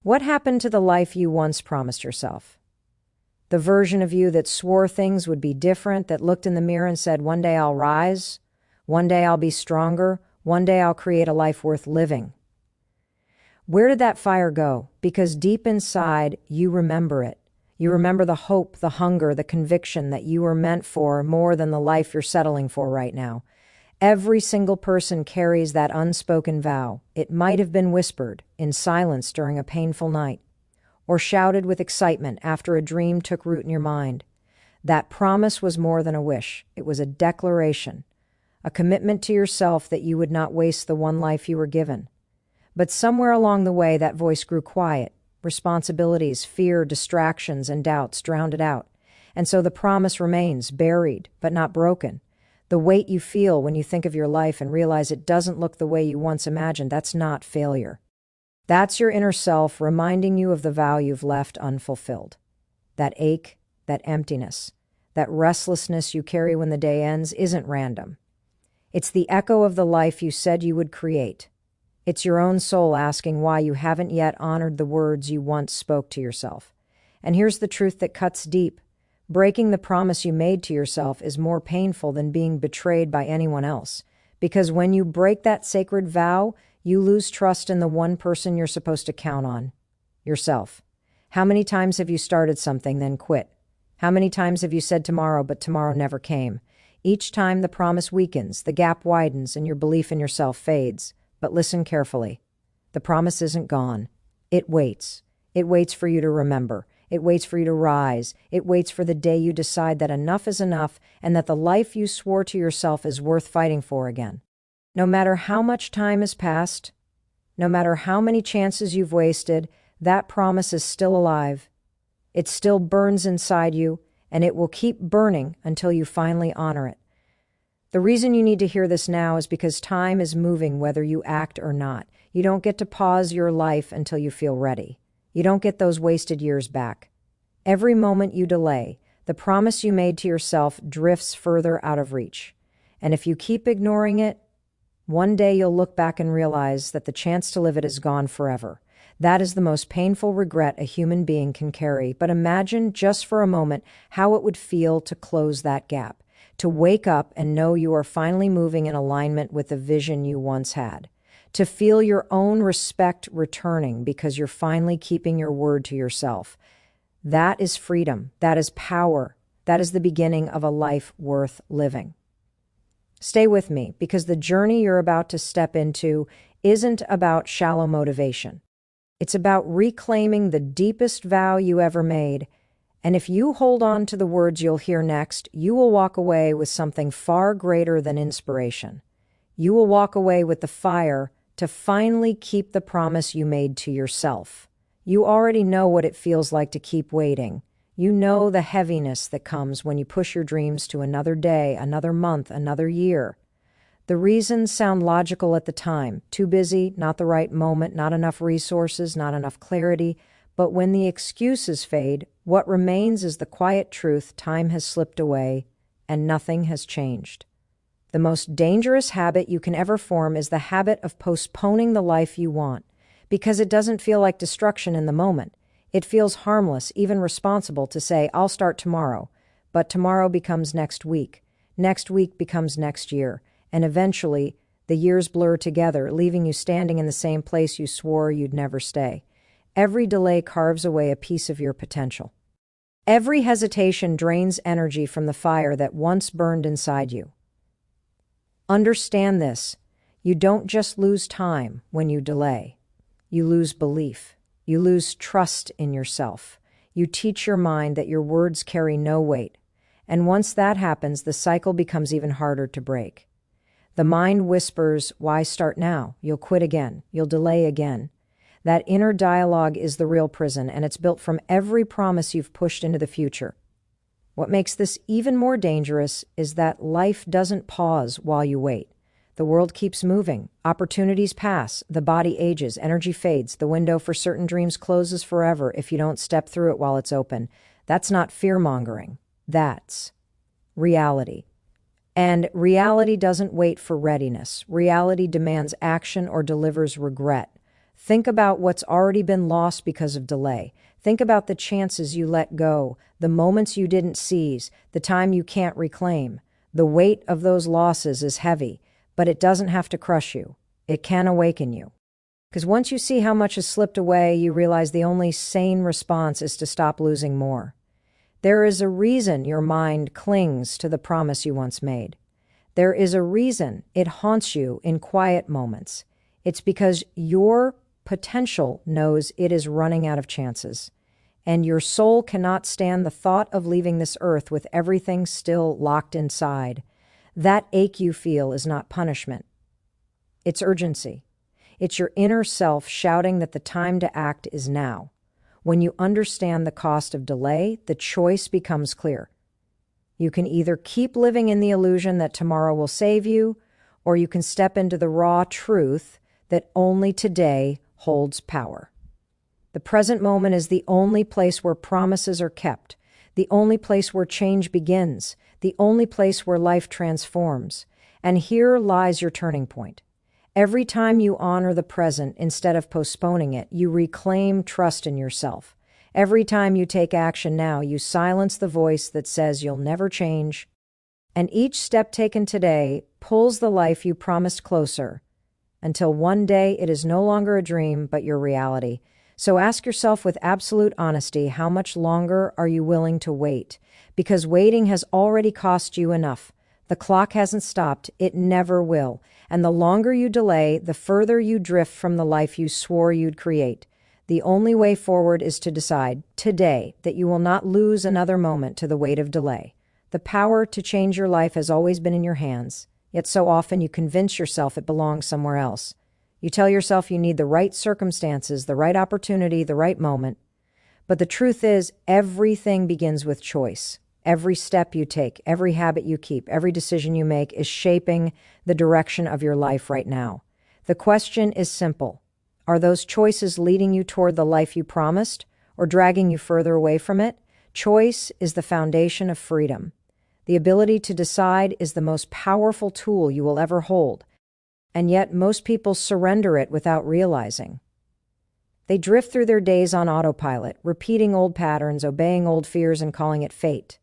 What happened to the life you once promised yourself? The version of you that swore things would be different, that looked in the mirror and said, one day I'll rise, one day I'll be stronger, one day I'll create a life worth living. Where did that fire go? Because deep inside, you remember it. You remember the hope, the hunger, the conviction that you were meant for more than the life you're settling for right now. Every single person carries that unspoken vow. It might have been whispered in silence during a painful night, or shouted with excitement after a dream took root in your mind. That promise was more than a wish. It was a declaration, a commitment to yourself that you would not waste the one life you were given. But somewhere along the way, that voice grew quiet. Responsibilities, fear, distractions, and doubts drowned it out. And so the promise remains, buried, but not broken. The weight you feel when you think of your life and realize it doesn't look the way you once imagined, that's not failure. That's your inner self reminding you of the vow you've left unfulfilled. That ache, that emptiness, that restlessness you carry when the day ends isn't random. It's the echo of the life you said you would create. It's your own soul asking why you haven't yet honored the words you once spoke to yourself. And here's the truth that cuts deep. Breaking the promise you made to yourself is more painful than being betrayed by anyone else. Because when you break that sacred vow, you lose trust in the one person you're supposed to count on, yourself. How many times have you started something, then quit? How many times have you said tomorrow, but tomorrow never came? Each time the promise weakens, the gap widens, and your belief in yourself fades. But listen carefully. The promise isn't gone. It waits. It waits for you to remember. It waits for you to rise. It waits for the day you decide that enough is enough and that the life you swore to yourself is worth fighting for again. No matter how much time has passed, no matter how many chances you've wasted, that promise is still alive. It still burns inside you, and it will keep burning until you finally honor it. The reason you need to hear this now is because time is moving whether you act or not. You don't get to pause your life until you feel ready. You don't get those wasted years back. Every moment you delay, the promise you made to yourself drifts further out of reach. And if you keep ignoring it, one day you'll look back and realize that the chance to live it is gone forever. That is the most painful regret a human being can carry. But imagine just for a moment how it would feel to close that gap, to wake up and know you are finally moving in alignment with the vision you once had, to feel your own respect returning because you're finally keeping your word to yourself. That is freedom. That is power. That is the beginning of a life worth living. Stay with me, because the journey you're about to step into isn't about shallow motivation. It's about reclaiming the deepest vow you ever made. And if you hold on to the words you'll hear next, you will walk away with something far greater than inspiration. You will walk away with the fire to finally keep the promise you made to yourself. You already know what it feels like to keep waiting. You know the heaviness that comes when you push your dreams to another day, another month, another year. The reasons sound logical at the time. Too busy, not the right moment, not enough resources, not enough clarity. But when the excuses fade, what remains is the quiet truth: time has slipped away and nothing has changed. The most dangerous habit you can ever form is the habit of postponing the life you want, because it doesn't feel like destruction in the moment. It feels harmless, even responsible, to say, I'll start tomorrow. But tomorrow becomes next week becomes next year, and eventually the years blur together, leaving you standing in the same place you swore you'd never stay. Every delay carves away a piece of your potential. Every hesitation drains energy from the fire that once burned inside you. Understand this: you don't just lose time when you delay. You lose belief. You lose trust in yourself. You teach your mind that your words carry no weight. And once that happens, the cycle becomes even harder to break. The mind whispers, why start now? You'll quit again. You'll delay again. That inner dialogue is the real prison, and it's built from every promise you've pushed into the future. What makes this even more dangerous is that life doesn't pause while you wait. The world keeps moving. Opportunities pass. The body ages. Energy fades. The window for certain dreams closes forever if you don't step through it while it's open. That's not fear-mongering. That's reality. And reality doesn't wait for readiness. Reality demands action or delivers regret. Think about what's already been lost because of delay. Think about the chances you let go, the moments you didn't seize, the time you can't reclaim. The weight of those losses is heavy, but it doesn't have to crush you. It can awaken you. Because once you see how much has slipped away, you realize the only sane response is to stop losing more. There is a reason your mind clings to the promise you once made. There is a reason it haunts you in quiet moments. It's because your potential knows it is running out of chances, and your soul cannot stand the thought of leaving this earth with everything still locked inside. That ache you feel is not punishment. It's urgency. It's your inner self shouting that the time to act is now. When you understand the cost of delay, the choice becomes clear. You can either keep living in the illusion that tomorrow will save you, or you can step into the raw truth that only today holds power. The present moment is the only place where promises are kept, the only place where change begins, the only place where life transforms. And here lies your turning point. Every time you honor the present instead of postponing it, you reclaim trust in yourself. Every time you take action now, you silence the voice that says you'll never change. And each step taken today pulls the life you promised closer, until one day it is no longer a dream, but your reality. So ask yourself with absolute honesty, how much longer are you willing to wait? Because waiting has already cost you enough. The clock hasn't stopped. It never will. And the longer you delay, the further you drift from the life you swore you'd create. The only way forward is to decide today that you will not lose another moment to the weight of delay. The power to change your life has always been in your hands, yet so often you convince yourself it belongs somewhere else. You tell yourself you need the right circumstances, the right opportunity, the right moment. But the truth is, everything begins with choice. Every step you take, every habit you keep, every decision you make is shaping the direction of your life right now. The question is simple. Are those choices leading you toward the life you promised, or dragging you further away from it? Choice is the foundation of freedom. The ability to decide is the most powerful tool you will ever hold, and yet most people surrender it without realizing. They drift through their days on autopilot, repeating old patterns, obeying old fears, and calling it fate.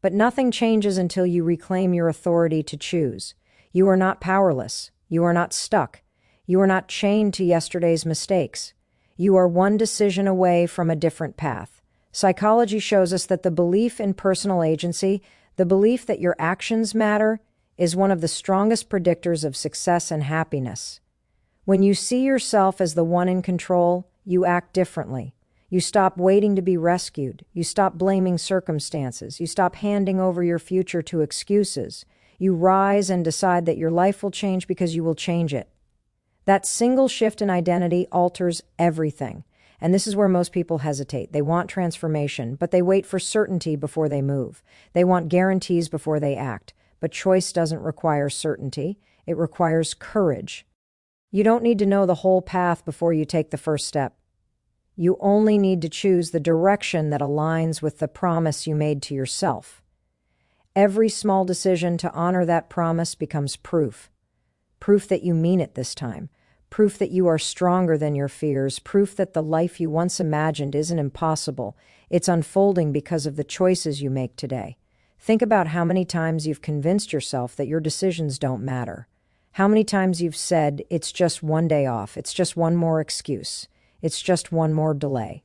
But nothing changes until you reclaim your authority to choose. You are not powerless. You are not stuck. You are not chained to yesterday's mistakes. You are one decision away from a different path. Psychology shows us that the belief in personal agency, the belief that your actions matter, is one of the strongest predictors of success and happiness. When you see yourself as the one in control, you act differently. You stop waiting to be rescued. You stop blaming circumstances. You stop handing over your future to excuses. You rise and decide that your life will change because you will change it. That single shift in identity alters everything. And this is where most people hesitate. They want transformation, but they wait for certainty before they move. They want guarantees before they act. But choice doesn't require certainty. It requires courage. You don't need to know the whole path before you take the first step. You only need to choose the direction that aligns with the promise you made to yourself. Every small decision to honor that promise becomes proof. Proof that you mean it this time. Proof that you are stronger than your fears. Proof that the life you once imagined isn't impossible. It's unfolding because of the choices you make today. Think about how many times you've convinced yourself that your decisions don't matter. How many times you've said, it's just one day off. It's just one more excuse. It's just one more delay.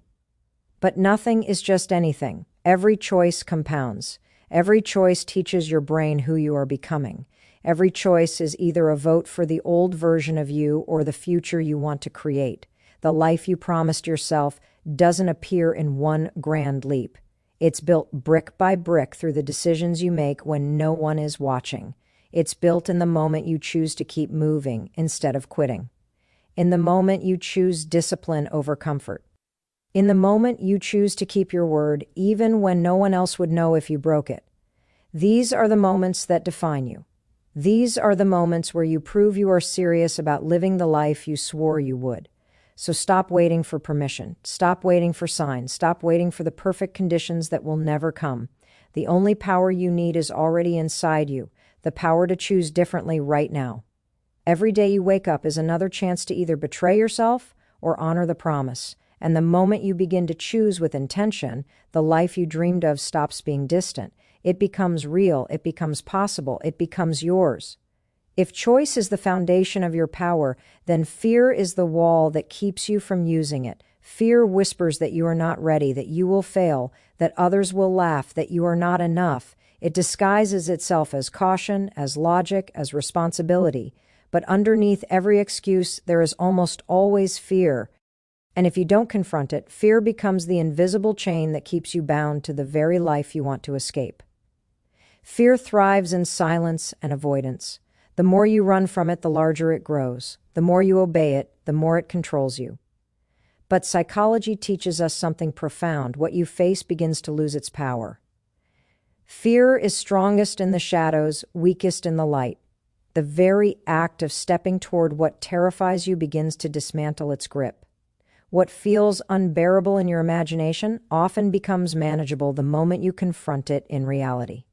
But nothing is just anything. Every choice compounds. Every choice teaches your brain who you are becoming. Every choice is either a vote for the old version of you or the future you want to create. The life you promised yourself doesn't appear in one grand leap. It's built brick by brick through the decisions you make when no one is watching. It's built in the moment you choose to keep moving instead of quitting. In the moment you choose discipline over comfort. In the moment you choose to keep your word even when no one else would know if you broke it. These are the moments that define you. These are the moments where you prove you are serious about living the life you swore you would. So stop waiting for permission. Stop waiting for signs. Stop waiting for the perfect conditions that will never come. The only power you need is already inside you, the power to choose differently right now. Every day you wake up is another chance to either betray yourself or honor the promise. And the moment you begin to choose with intention, the life you dreamed of stops being distant. It becomes real, it becomes possible, it becomes yours. If choice is the foundation of your power, then fear is the wall that keeps you from using it. Fear whispers that you are not ready, that you will fail, that others will laugh, that you are not enough. It disguises itself as caution, as logic, as responsibility. But underneath every excuse, there is almost always fear. And if you don't confront it, fear becomes the invisible chain that keeps you bound to the very life you want to escape. Fear thrives in silence and avoidance. The more you run from it, the larger it grows. The more you obey it, the more it controls you. But psychology teaches us something profound. What you face begins to lose its power. Fear is strongest in the shadows, weakest in the light. The very act of stepping toward what terrifies you begins to dismantle its grip. What feels unbearable in your imagination often becomes manageable the moment you confront it in reality.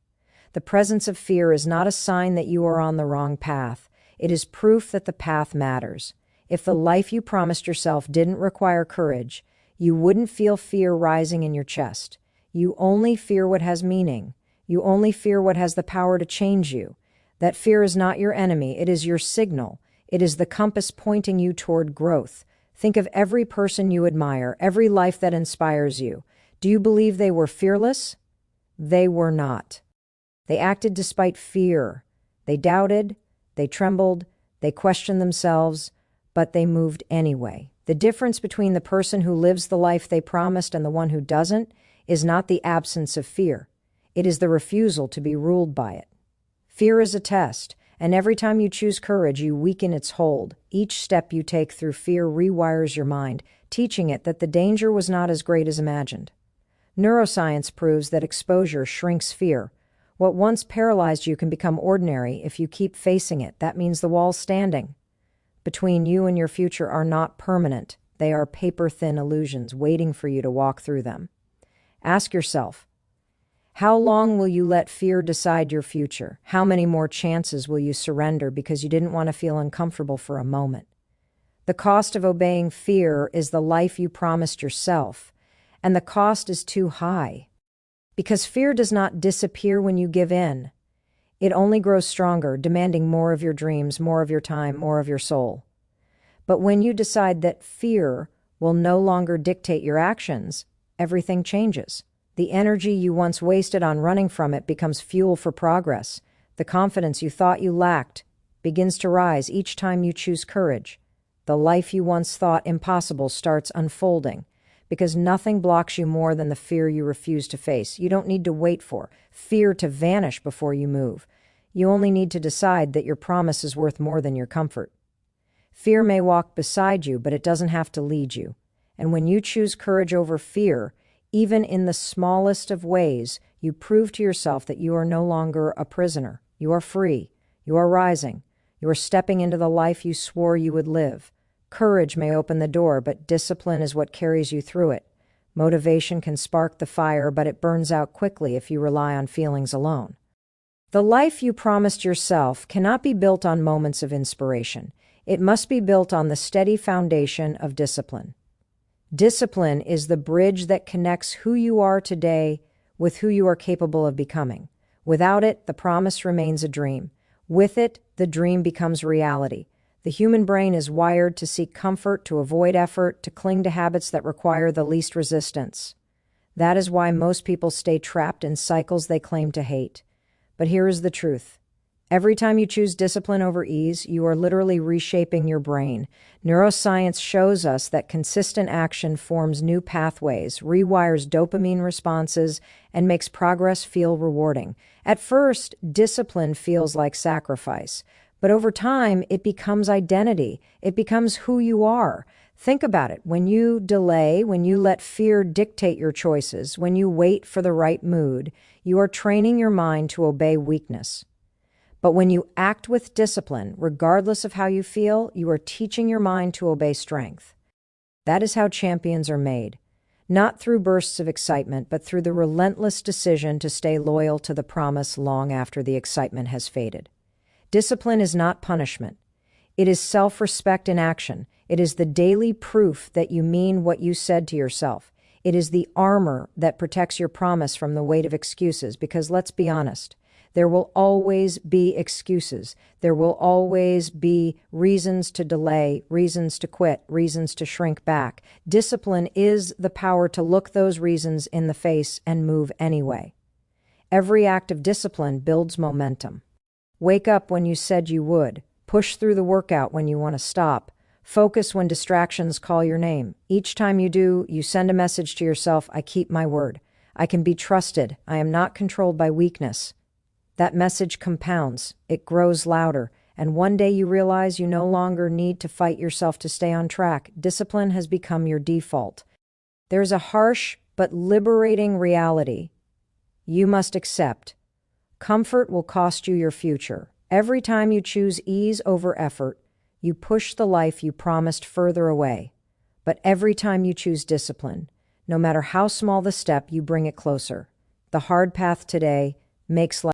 The presence of fear is not a sign that you are on the wrong path. It is proof that the path matters. If the life you promised yourself didn't require courage, you wouldn't feel fear rising in your chest. You only fear what has meaning. You only fear what has the power to change you. That fear is not your enemy. It is your signal. It is the compass pointing you toward growth. Think of every person you admire, every life that inspires you. Do you believe they were fearless? They were not. They acted despite fear. They doubted, they trembled, they questioned themselves, but they moved anyway. The difference between the person who lives the life they promised and the one who doesn't is not the absence of fear. It is the refusal to be ruled by it. Fear is a test, and every time you choose courage, you weaken its hold. Each step you take through fear rewires your mind, teaching it that the danger was not as great as imagined. Neuroscience proves that exposure shrinks fear. What once paralyzed you can become ordinary if you keep facing it. That means the walls standing between you and your future are not permanent. They are paper-thin illusions waiting for you to walk through them. Ask yourself, how long will you let fear decide your future? How many more chances will you surrender because you didn't want to feel uncomfortable for a moment? The cost of obeying fear is the life you promised yourself, and the cost is too high. Because fear does not disappear when you give in. It only grows stronger, demanding more of your dreams, more of your time, more of your soul. But when you decide that fear will no longer dictate your actions, everything changes. The energy you once wasted on running from it becomes fuel for progress. The confidence you thought you lacked begins to rise each time you choose courage. The life you once thought impossible starts unfolding. Because nothing blocks you more than the fear you refuse to face. You don't need to wait for fear to vanish before you move. You only need to decide that your promise is worth more than your comfort. Fear may walk beside you, but it doesn't have to lead you. And when you choose courage over fear, even in the smallest of ways, you prove to yourself that you are no longer a prisoner. You are free. You are rising. You are stepping into the life you swore you would live. Courage may open the door, but discipline is what carries you through it. Motivation can spark the fire, but it burns out quickly if you rely on feelings alone. The life you promised yourself cannot be built on moments of inspiration. It must be built on the steady foundation of discipline. Discipline is the bridge that connects who you are today with who you are capable of becoming. Without it, the promise remains a dream. With it, the dream becomes reality. The human brain is wired to seek comfort, to avoid effort, to cling to habits that require the least resistance. That is why most people stay trapped in cycles they claim to hate. But here is the truth. Every time you choose discipline over ease, you are literally reshaping your brain. Neuroscience shows us that consistent action forms new pathways, rewires dopamine responses, and makes progress feel rewarding. At first, discipline feels like sacrifice. But over time, it becomes identity. It becomes who you are. Think about it. When you delay, when you let fear dictate your choices, when you wait for the right mood, you are training your mind to obey weakness. But when you act with discipline, regardless of how you feel, you are teaching your mind to obey strength. That is how champions are made. Not through bursts of excitement, but through the relentless decision to stay loyal to the promise long after the excitement has faded. Discipline is not punishment. It is self-respect in action. It is the daily proof that you mean what you said to yourself. It is the armor that protects your promise from the weight of excuses, because let's be honest, there will always be excuses. There will always be reasons to delay, reasons to quit, reasons to shrink back. Discipline is the power to look those reasons in the face and move anyway. Every act of discipline builds momentum. Wake up when you said you would. Push through the workout when you want to stop. Focus when distractions call your name. Each time you do, you send a message to yourself: I keep my word. I can be trusted. I am not controlled by weakness. That message compounds. It grows louder. And one day you realize you no longer need to fight yourself to stay on track. Discipline has become your default. There's a harsh but liberating reality you must accept. Comfort will cost you your future. Every time you choose ease over effort, you push the life you promised further away. But every time you choose discipline, no matter how small the step, you bring it closer. The hard path today makes life